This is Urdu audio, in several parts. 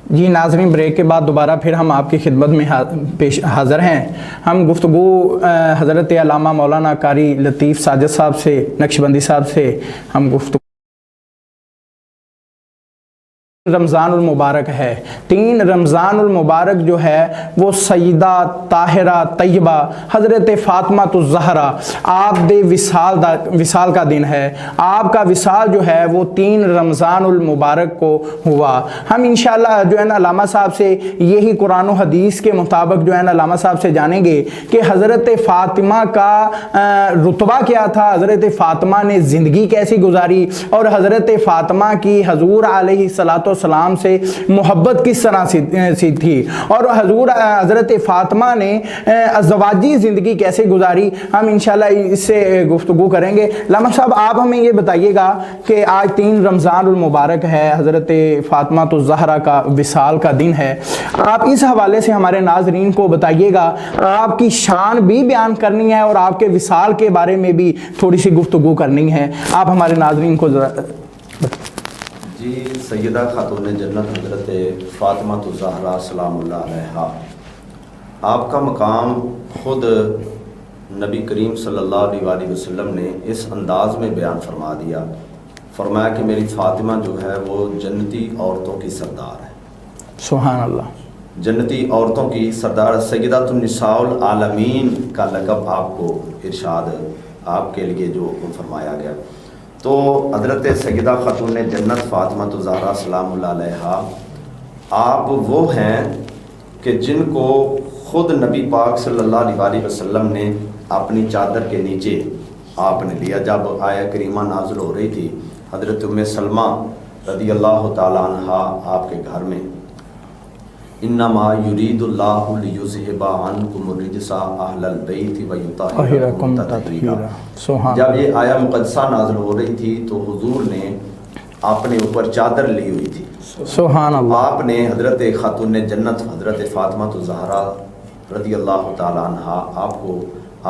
جی ناظرین، بریک کے بعد دوبارہ پھر ہم آپ کی خدمت میں حاضر ہیں۔ ہم گفتگو حضرت علامہ مولانا قاری لطیف ساجد صاحب سے، نقشبندی صاحب سے ہم گفتگو رمضان المبارک ہے۔ 3 رمضان المبارک جو ہے وہ سیدہ طاہرہ طیبہ حضرت فاطمہ الزہرا آپ دے وصال کا دن ہے۔ آپ کا وصال جو ہے وہ 3 رمضان المبارک کو ہوا۔ ہم انشاءاللہ جو ہے نا علامہ صاحب سے یہی قرآن و حدیث کے مطابق جو ہے نا علامہ صاحب سے جانیں گے کہ حضرت فاطمہ کا رتبہ کیا تھا، حضرت فاطمہ نے زندگی کیسی گزاری، اور حضرت فاطمہ کی حضور علیہ الصلوۃ والسلام سے محبت کس طرح سے تھی، اور حضرت فاطمہ نے ازدواجی زندگی کیسے گزاری۔ ہم انشاءاللہ اس سے گفتگو کریں گے۔ علامہ صاحب آپ ہمیں یہ بتائیے گا کہ آج 3 رمضان المبارک ہے، حضرت فاطمہ الزہرا کا وصال کا دن ہے، آپ اس حوالے سے ہمارے ناظرین کو بتائیے گا۔ آپ کی شان بھی بیان کرنی ہے اور آپ کے وصال کے بارے میں بھی تھوڑی سی گفتگو کرنی ہے، آپ ہمارے ناظرین کو ذرا جی سیدہ خاتون جنت حضرت فاطمہ الزہرا سلام اللہ علیہا، آپ کا مقام خود نبی کریم صلی اللہ علیہ وسلم نے اس انداز میں بیان فرما دیا، فرمایا کہ میری فاطمہ جو ہے وہ جنتی عورتوں کی سردار ہے۔ سبحان اللہ۔ جنتی عورتوں کی سردار، سیدۃ النساء العالمین کا لقب آپ کو ارشاد آپ کے لیے جو حکم فرمایا گیا، تو حضرت سیدہ خاتون جنت فاطمہ الزہرا سلام اللہ علیہا آپ وہ ہیں کہ جن کو خود نبی پاک صلی اللہ علیہ وسلم نے اپنی چادر کے نیچے آپ نے لیا۔ جب آیہ کریمہ نازل ہو رہی تھی، حضرت ام سلمہ رضی اللہ تعالی عنہا آپ کے گھر میں، انما یرید اللہ لیذھب عنکم الرجس اہل البیت ویطہرکم تطہیرا، جب یہ آیہ مقدسہ نازل ہو رہی تھی تو حضور نے اپنے اوپر چادر لی ہوئی تھی، سبحان اللہ، آپ نے حضرت خاتون جنت حضرت فاطمہ الزہرا رضی اللہ تعالی عنہا آپ کو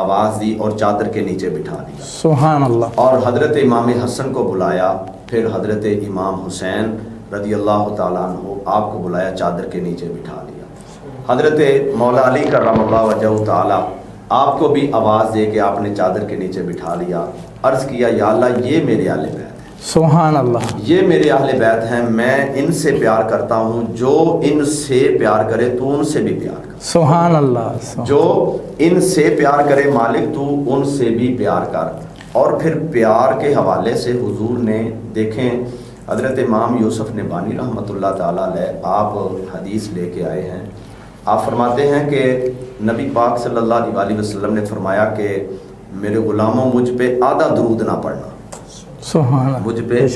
آواز دی اور چادر کے نیچے بٹھا دیا، سبحان اللہ، اور حضرت امام حسن کو بلایا، پھر حضرت امام حسین رضی اللہ تعالیٰ عنہ آپ کو بلایا، چادر کے نیچے بٹھا لیا۔ حضرت مولا علی کرم اللہ وجہہ تعالیٰ آپ کو بھی آواز دے کے آپ نے چادر کے نیچے بٹھا لیا، عرض کیا یا اللہ یہ میرے اہل بیت ہیں، سبحان اللہ، یہ میرے اہل بیت ہیں، میں ان سے پیار کرتا ہوں، جو ان سے پیار کرے تو ان سے بھی پیار کر، سبحان اللہ، جو ان سے پیار کرے مالک تو ان سے بھی پیار کر۔ اور پھر پیار کے حوالے سے حضور نے دیکھیں، حضرت امام یوسف نبانی رحمۃ اللہ تعالیٰ علیہ آپ حدیث لے کے آئے ہیں، آپ فرماتے ہیں کہ نبی پاک صلی اللہ علیہ وسلم نے فرمایا کہ میرے غلاموں مجھ پہ آدھا درود نہ پڑھنا، سبحان اللہ، مجھ پہ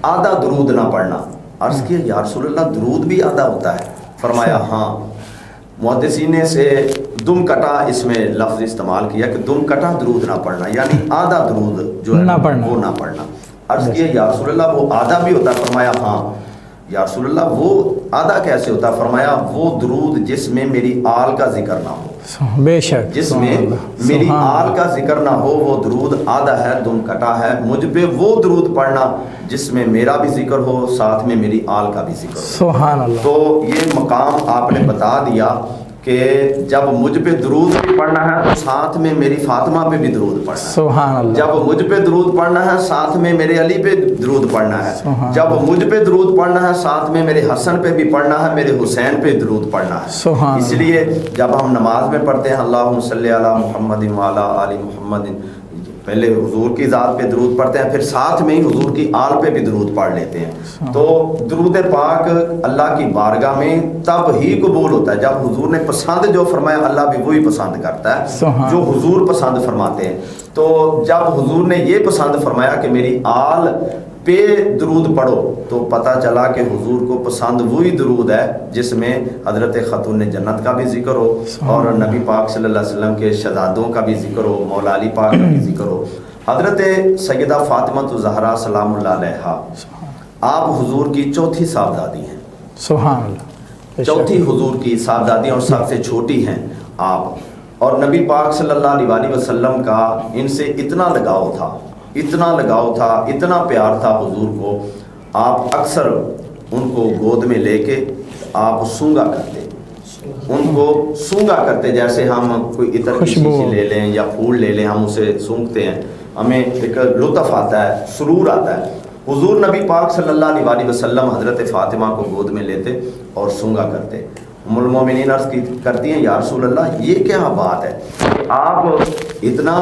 آدھا درود نہ پڑھنا۔ عرض کیا یا رسول اللہ درود بھی آدھا ہوتا ہے؟ فرمایا ہاں، محدثین سے دم کٹا اس میں لفظ استعمال کیا کہ دم کٹا درود نہ پڑھنا، یعنی آدھا درود جو ہے وہ نہ پڑھنا۔ عرض کیا یا رسول اللہ وہ آدھا بھی ہوتا ہے؟ فرمایا ہاں۔ یا رسول اللہ وہ آدھا کیسے ہوتا ہے؟ فرمایا وہ درود جس میں میری آل کا ذکر نہ ہو، بے شک جس میں میری آل کا ذکر نہ ہو وہ درود آدھا ہے، دم کٹا ہے۔ مجھ پہ وہ درود پڑھنا جس میں میرا بھی ذکر ہو، ساتھ میں میری آل کا بھی ذکر ہو، سبحان اللہ۔ تو یہ مقام آپ نے بتا دیا کہ جب مجھ پہ درود بھی پڑھنا ہے تو ساتھ میں میری فاطمہ پہ بھی درود پڑھنا ہے، سبحان اللہ، جب مجھ پہ درود پڑھنا ہے ساتھ میں میرے علی پہ درود پڑھنا ہے، جب مجھ پہ درود پڑھنا ہے ساتھ میں میرے حسن پہ بھی پڑھنا ہے، میرے حسین پہ درود پڑھنا ہے۔ اس لیے جب ہم نماز میں پڑھتے ہیں اللہم صلی علی محمد وعلی آل محمد، پہلے حضور کی ذات پہ درود پڑھتے ہیں، پھر ساتھ میں ہی حضور کی آل پہ بھی درود پڑھ لیتے ہیں۔ تو درود پاک اللہ کی بارگاہ میں تب ہی قبول ہوتا ہے جب حضور نے پسند جو فرمایا، اللہ بھی وہی پسند کرتا ہے جو حضور پسند فرماتے ہیں۔ تو جب حضور نے یہ پسند فرمایا کہ میری آل پہ درود پڑھو، تو پتہ چلا کہ حضور کو پسند وہی درود ہے جس میں حضرت خاتون جنت کا بھی ذکر ہو اور نبی پاک صلی اللہ علیہ وسلم کے شہزادوں کا بھی ذکر ہو، مولا علی پاک کا بھی ذکر ہو۔ حضرت سیدہ فاطمہ الزہرا سلام اللہ علیہا آپ حضور کی چوتھی صاحبزادی ہیں، سبحان اللہ، چوتھی حضور کی صاحبزادی اور سب سے چھوٹی ہیں آپ، اور نبی پاک صلی اللہ علیہ وسلم کا ان سے اتنا لگاؤ تھا، اتنا لگاؤ تھا، اتنا پیار تھا حضور کو، آپ اکثر ان کو گود میں لے کے آپ سونگا کرتے، ان کو سونگا کرتے، جیسے ہم کوئی عطر کی شیشی لے لیں یا پھول لے لیں، ہم اسے سونگتے ہیں، ہمیں ایک لطف آتا ہے، سرور آتا ہے۔ حضور نبی پاک صلی اللہ علیہ وسلم حضرت فاطمہ کو گود میں لیتے اور سونگا کرتے۔ ام المومنین عرض کرتی ہیں یا رسول اللہ یہ کیا بات ہے کہ آپ اتنا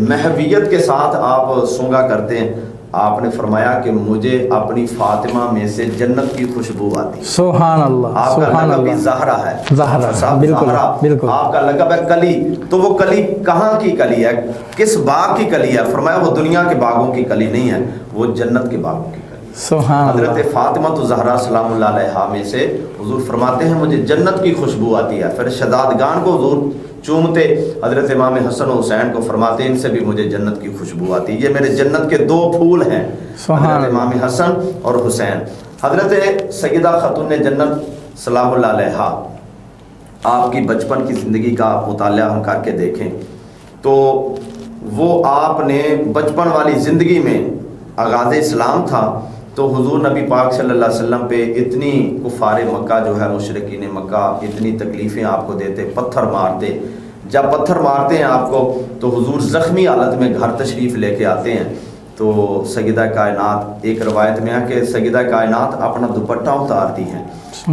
محبیت کے ساتھ آپ سونگا کرتے ہیں؟ آپ نے فرمایا کہ مجھے اپنی فاطمہ میں سے جنت کی خوشبو آتی ہے۔ سبحان اللہ، آپ کا سبحان لقب بھی اللہ، زہرا ہے، زہرا، بالکل بالکل، آپ کا لقب ہے کلی، تو وہ کلی کہاں کی کلی ہے، کس باغ کی کلی ہے؟ فرمایا وہ دنیا کے باغوں کی کلی نہیں ہے، وہ جنت کے باغوں کی کلی۔ سبحان اللہ۔ حضرت فاطمہ تو زہرا سلام اللہ علیہا میں سے حضور فرماتے ہیں مجھے جنت کی خوشبو آتی ہے۔ پھر شہزادگان کو حضور چومتے، حضرت امام حسن و حسین کو فرماتے ہیں ان سے بھی مجھے جنت کی خوشبو آتی ہے، یہ میرے جنت کے دو پھول ہیں، حضرت امام حسن اور حسین۔ حضرت سیدہ خاتون جنت سلام اللہ علیہا، آپ کی بچپن کی زندگی کا مطالعہ ہم کر کے دیکھیں تو وہ آپ نے بچپن والی زندگی میں آغاز اسلام تھا تو حضور نبی پاک صلی اللہ علیہ وسلم پہ اتنی کفار مکہ جو ہے مشرکین مکہ اتنی تکلیفیں آپ کو دیتے، پتھر مارتے، جب پتھر مارتے ہیں آپ کو تو حضور زخمی حالت میں گھر تشریف لے کے آتے ہیں تو سیدہ کائنات، ایک روایت میں ہے کہ سیدہ کائنات اپنا دوپٹہ اتارتی ہیں،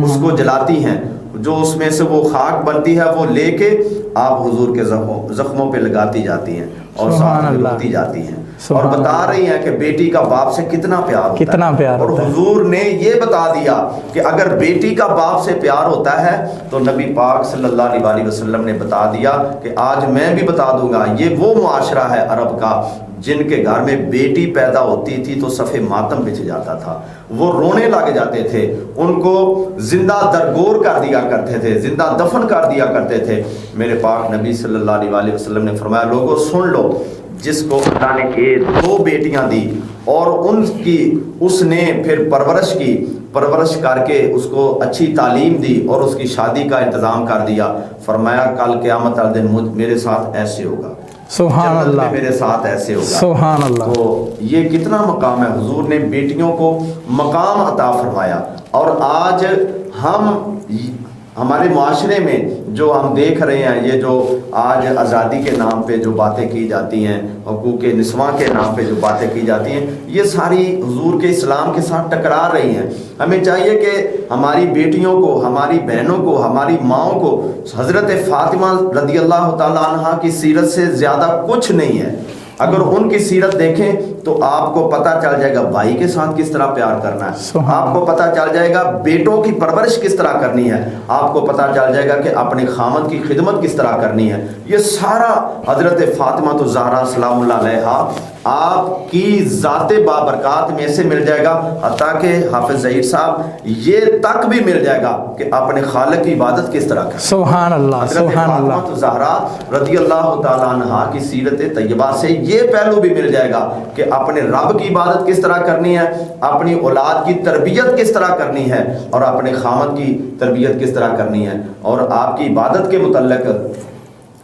اس کو جلاتی ہیں، جو اس میں سے وہ خاک بنتی ہے وہ لے کے آپ حضور کے زخموں پہ لگاتی جاتی ہیں اور ساتھ میں روتی جاتی ہیں اور بتا رہی ہیں کہ بیٹی کا باپ سے کتنا پیار ہوتا ہے، اور حضور نے یہ بتا دیا کہ اگر بیٹی کا باپ سے پیار ہوتا ہے تو نبی پاک صلی اللہ علیہ وسلم نے بتا دیا کہ آج میں بھی بتا دوں گا، یہ وہ معاشرہ ہے عرب کا جن کے گھر میں بیٹی پیدا ہوتی تھی تو صف ماتم بچھ جاتا تھا، وہ رونے لگ جاتے تھے، ان کو زندہ درگور کر دیا کرتے تھے، زندہ دفن کر دیا کرتے تھے۔ میرے پاک نبی صلی اللہ علیہ وسلم نے فرمایا لوگوں سن لو، جس کو اللہ نے دو بیٹیاں دی اور ان کی اس نے پھر پرورش کر کے اس کو اچھی تعلیم دی اور اس کی شادی کا انتظام کر دیا، فرمایا کل قیامت والے دن میرے ساتھ ایسے ہوگا، سبحان اللہ، میرے ساتھ ایسے ہوگا، سبحان اللہ۔ تو یہ کتنا مقام ہے، حضور نے بیٹیوں کو مقام عطا فرمایا۔ اور آج ہمارے معاشرے میں جو ہم دیکھ رہے ہیں، یہ جو آج آزادی کے نام پہ جو باتیں کی جاتی ہیں، حقوق نسواں کے نام پہ جو باتیں کی جاتی ہیں، یہ ساری حضور کے اسلام کے ساتھ ٹکرا رہی ہیں۔ ہمیں چاہیے کہ ہماری بیٹیوں کو، ہماری بہنوں کو، ہماری ماؤں کو حضرت فاطمہ رضی اللہ تعالیٰ عنہ کی سیرت سے زیادہ کچھ نہیں ہے۔ اگر ان کی سیرت دیکھیں تو آپ کو پتہ چل جائے گا بھائی کے ساتھ کس طرح پیار کرنا ہے، آپ کو پتہ چل جائے گا بیٹوں کی پرورش کس طرح کرنی ہے، آپ کو پتہ چل جائے گا کہ اپنے خامد کی خدمت کس طرح کرنی ہے۔ یہ سارا حضرت فاطمہ الزہرا سلام اللہ علیہا آپ کی ذات بابرکات میں سے مل جائے گا، حتیٰ کہ حافظ ظہیر صاحب یہ تک بھی مل جائے گا کہ اپنے خالق کی عبادت کس طرح کریں۔ سبحان اللہ، سبحان اللہ۔ حضرت فاطمہ الزہرا رضی اللہ تعالیٰ عنہا کی سیرت طیبہ سے یہ پہلو بھی مل جائے گا کہ اپنے رب کی عبادت کس طرح کرنی ہے، اپنی اولاد کی تربیت کس طرح کرنی ہے، اور اپنے خامد کی تربیت کس طرح کرنی ہے۔ اور آپ کی عبادت کے متعلق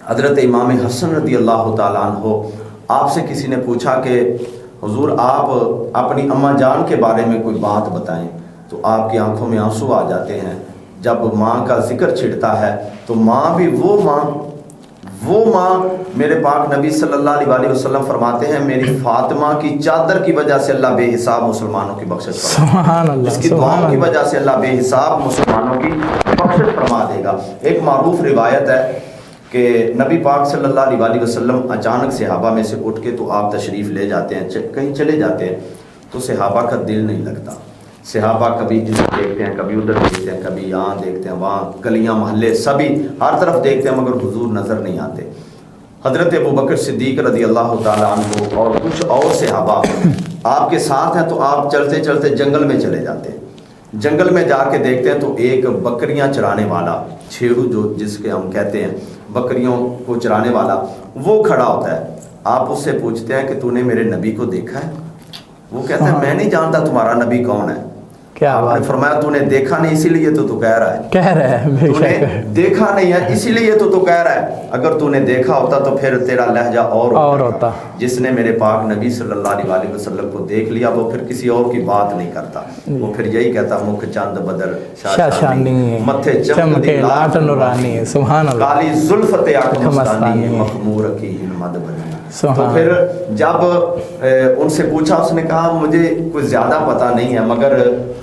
حضرت امام حسن رضی اللہ تعالیٰ عنہ، آپ سے کسی نے پوچھا کہ حضور آپ اپنی اماں جان کے بارے میں کوئی بات بتائیں، تو آپ کی آنکھوں میں آنسو آ جاتے ہیں۔ جب ماں کا ذکر چھڑتا ہے تو ماں بھی وہ ماں میرے پاک نبی صلی اللہ علیہ وسلم فرماتے ہیں میری فاطمہ کی چادر کی وجہ سے اللہ بے حساب مسلمانوں کی بخشش فرما دے گا، اس کی دعاؤں کی وجہ سے اللہ بے حساب مسلمانوں کی بخشش فرما دے گا۔ ایک معروف روایت ہے کہ نبی پاک صلی اللہ علیہ وسلم اچانک صحابہ میں سے اٹھ کے تو آپ تشریف لے جاتے ہیں، کہیں چلے جاتے ہیں تو صحابہ کا دل نہیں لگتا، صحابہ کبھی ادھر دیکھتے ہیں، کبھی ادھر دیکھتے ہیں، کبھی یہاں دیکھتے ہیں، وہاں گلیاں محلے سبھی ہر طرف دیکھتے ہیں مگر حضور نظر نہیں آتے۔ حضرت ابوبکر صدیق رضی اللہ تعالیٰ عنہ اور کچھ اور صحابہ آپ کے ساتھ ہیں تو آپ چلتے چلتے جنگل میں چلے جاتے ہیں، جنگل میں جا کے دیکھتے ہیں تو ایک بکریاں چرانے والا، چھیڑو جو جس کے ہم کہتے ہیں بکریوں کو چرانے والا، وہ کھڑا ہوتا ہے۔ آپ اس سے پوچھتے ہیں کہ تو نے میرے نبی کو دیکھا ہے؟ وہ کہتا ہے میں نہیں جانتا تمہارا نبی کون ہے۔ کیا آپ نے فرمایا تو نے دیکھا نہیں اسی لیے تو کہہ رہا ہے، کہہ رہے ہیں، بے تو نے شک دیکھا نہیں ہے اسی لیے تو کہہ رہا ہے، اگر تو نے دیکھا ہوتا تو پھر تیرا لہجہ اور ہوتا۔ جس نے میرے پاک نبی صلی اللہ علیہ وسلم کو دیکھ لیا وہ پھر کسی اور کی بات نہیں کرتا، وہ پھر یہی کہتا مکھ چند بدر شاشانی متھے چمکے لاٹ نورانی، سبحان اللہ، کالی زلفت اک مستانی مخمور کی مد بنی۔ تو پھر جب ان سے پوچھا اس نے کہا مجھے کوئی زیادہ پتہ نہیں ہے مگر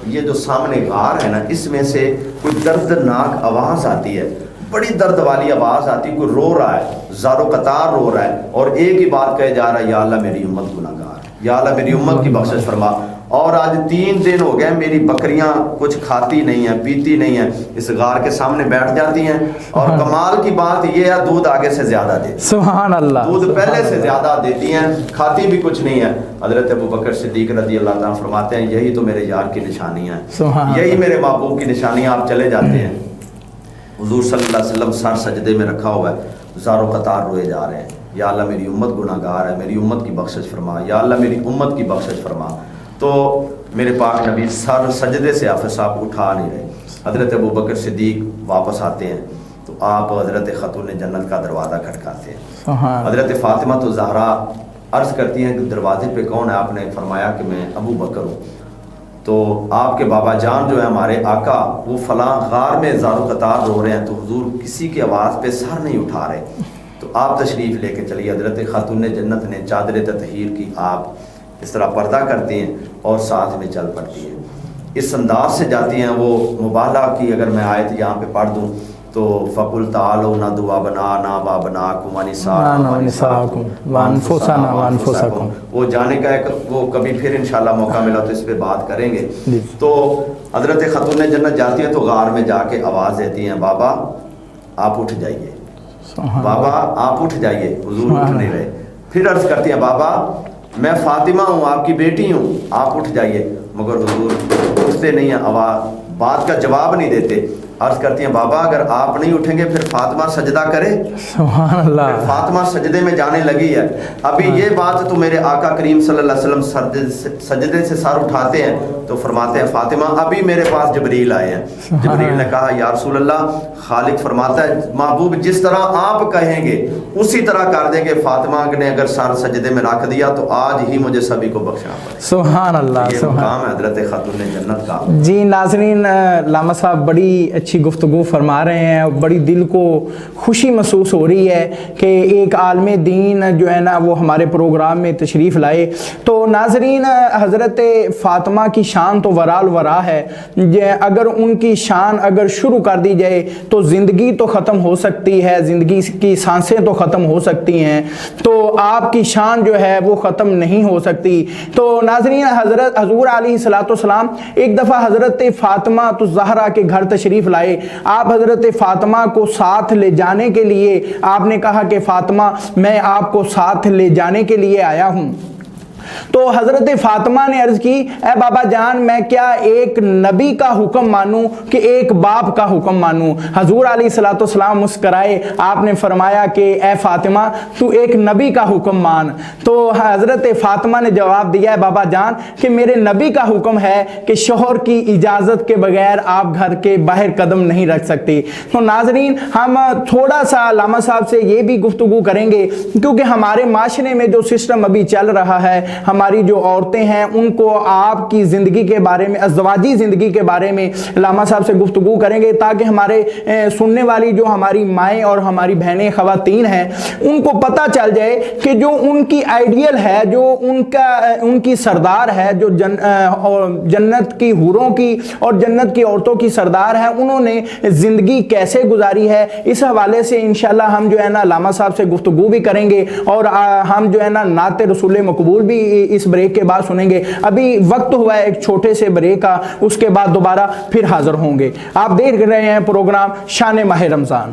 یہ جو سامنے غار ہے نا اس میں سے کوئی دردناک آواز آتی ہے، بڑی درد والی آواز آتی ہے، کوئی رو رہا ہے، زارو قطار رو رہا ہے اور ایک ہی بات کہے جا رہا ہے یا اللہ میری امت گناہگار ہے، یا اللہ میری امت کی بخشش فرما، اور آج 3 دن ہو گئے میری بکریاں کچھ کھاتی نہیں ہیں پیتی نہیں ہیں، اس غار کے سامنے بیٹھ جاتی ہیں اور کمال کی بات یہ ہے دودھ آگے سے زیادہ دیتی، سبحان اللہ، دودھ پہلے سے زیادہ دیتی ہیں، کھاتی بھی کچھ نہیں ہے۔ حضرت ابوبکر صدیق رضی اللہ تعالیٰ فرماتے ہیں یہی تو میرے یار کی نشانیاں ہیں، یہی میرے محبوب کی نشانیاں، آپ چلے جاتے ہیں حضور صلی اللہ علیہ وسلم سر سجدے میں رکھا ہوا ہے، زارو قطار روئے جا رہے ہیں، یا اللہ میری امت گناہ گار ہے، میری امت کی بخشش فرما، یا اللہ میری امت کی بخشش فرما۔ تو میرے پاک نبی سر سجدے سے حافظ صاحب اٹھا نہیں رہے، حضرت ابوبکر صدیق واپس آتے ہیں تو آپ حضرت خاتون جنت کا دروازہ کھٹکاتے ہیں، حضرت فاطمہ تو زہرا عرض کرتی ہیں کہ دروازے پہ کون ہے؟ آپ نے فرمایا کہ میں ابو بکر ہوں۔ تو آپ کے بابا جان جو ہے ہمارے آقا وہ فلاں غار میں زارو قطار رو رہے ہیں، تو حضور کسی کی آواز پہ سر نہیں اٹھا رہے، تو آپ تشریف لے کے چلیے۔ حضرت خاتون جنت نے چادر تطہیر کی، آپ اس طرح پردہ کرتی ہیں اور ساتھ میں چل پڑتی ہیں، اس انداز سے جاتی ہیں۔ وہ مبالغہ کی اگر میں آیت یہاں پہ پڑھ دوں تو فَقُلْ تَعَالَوْا نَدْعُ أَبْنَاءَنَا وَأَبْنَاءَكُمْ وَنِسَاءَكُمْ وَأَنفُسَنَا وَأَنفُسَكُمْ، وہ جانے کا ایک وہ کبھی پھر انشاءاللہ موقع ملا تو اس پہ بات کریں گے۔ تو حضرت خاتون جنت جاتی ہے تو غار میں جا کے آواز دیتی ہیں بابا آپ اٹھ جائیے، بابا آپ اٹھ جائیے، حضور اٹھ نہیں رہے۔ پھر عرض کرتی ہیں بابا میں فاطمہ ہوں آپ کی بیٹی ہوں آپ اٹھ جائیے، مگر حضور اٹھتے نہیں ہیں، آواز بات کا جواب نہیں دیتے۔ عرض کرتی ہیں بابا اگر آپ نہیں اٹھیں گے پھر فاطمہ سجدہ کرے؟ سبحان اللہ، فاطمہ سجدے میں جانے لگی ہے۔ ابھی یہ بات تو میرے آقا کریم صلی اللہ علیہ وسلم سجدے سے سر اٹھاتے ہیں تو فرماتے ہیں فاطمہ ابھی میرے پاس جبریل آئے ہیں۔ جبریل نے کہا یا رسول اللہ خالق فرماتا ہے محبوب جس طرح آپ کہیں گے اسی طرح کر دیں گے، فاطمہ نے اگر سر سجدے میں رکھ دیا تو آج ہی مجھے سبھی کو بخشنا پڑے۔ سبحان اللہ، یہ مقام ہے حضرت خاتون جنت کا۔ جی ناظرین، علامہ صاحب بڑی اچھی گفتگو فرما رہے ہیں، بڑی دل کو خوشی محسوس ہو رہی ہے کہ ایک عالم دین جو ہے نا وہ ہمارے پروگرام میں تشریف لائے۔ تو ناظرین حضرت فاطمہ کی شان تو ورال ورا ہے، اگر ان کی شان اگر شروع کر دی جائے تو زندگی تو ختم ہو سکتی ہے، زندگی کی سانسیں تو ختم ہو سکتی ہیں، تو آپ کی شان جو ہے وہ ختم نہیں ہو سکتی۔ تو ناظرین حضرت حضور علیہ الصلوۃ والسلام ایک دفعہ حضرت فاطمہ الزہرا کے گھر تشریف لائے، آپ حضرت فاطمہ کو ساتھ لے جانے کے لیے آپ نے کہا کہ فاطمہ میں آپ کو ساتھ لے جانے کے لیے آیا ہوں۔ تو حضرت فاطمہ نے عرض کی اے بابا جان میں کیا ایک نبی کا حکم مانوں کہ ایک باپ کا حکم مانوں؟ حضور علیہ الصلوۃ والسلام مسکرائے، آپ نے فرمایا کہ اے فاطمہ تو ایک نبی کا حکم مان۔ تو حضرت فاطمہ نے جواب دیا ہے بابا جان کہ میرے نبی کا حکم ہے کہ شوہر کی اجازت کے بغیر آپ گھر کے باہر قدم نہیں رکھ سکتے۔ تو ناظرین ہم تھوڑا سا علامہ صاحب سے یہ بھی گفتگو کریں گے کیونکہ ہمارے معاشرے میں جو سسٹم ابھی چل رہا ہے، ہماری جو عورتیں ہیں ان کو آپ کی زندگی کے بارے میں، ازدواجی زندگی کے بارے میں علامہ صاحب سے گفتگو کریں گے تاکہ ہمارے سننے والی جو ہماری مائیں اور ہماری بہنیں خواتین ہیں ان کو پتہ چل جائے کہ جو ان کی آئیڈیل ہے، جو ان کی سردار ہے، جو جنت کی حوروں کی اور جنت کی عورتوں کی سردار ہے، انہوں نے زندگی کیسے گزاری ہے، اس حوالے سے انشاءاللہ ہم جو ہے نا علامہ صاحب سے گفتگو بھی کریں گے اور ہم جو ہے نا نعت رسول مقبول بھی اس بریک کے بعد سنیں گے۔ ابھی وقت ہوا ہے ایک چھوٹے سے بریک کا، اس کے بعد دوبارہ پھر حاضر ہوں گے۔ آپ دیکھ رہے ہیں پروگرام شان ماہ رمضان۔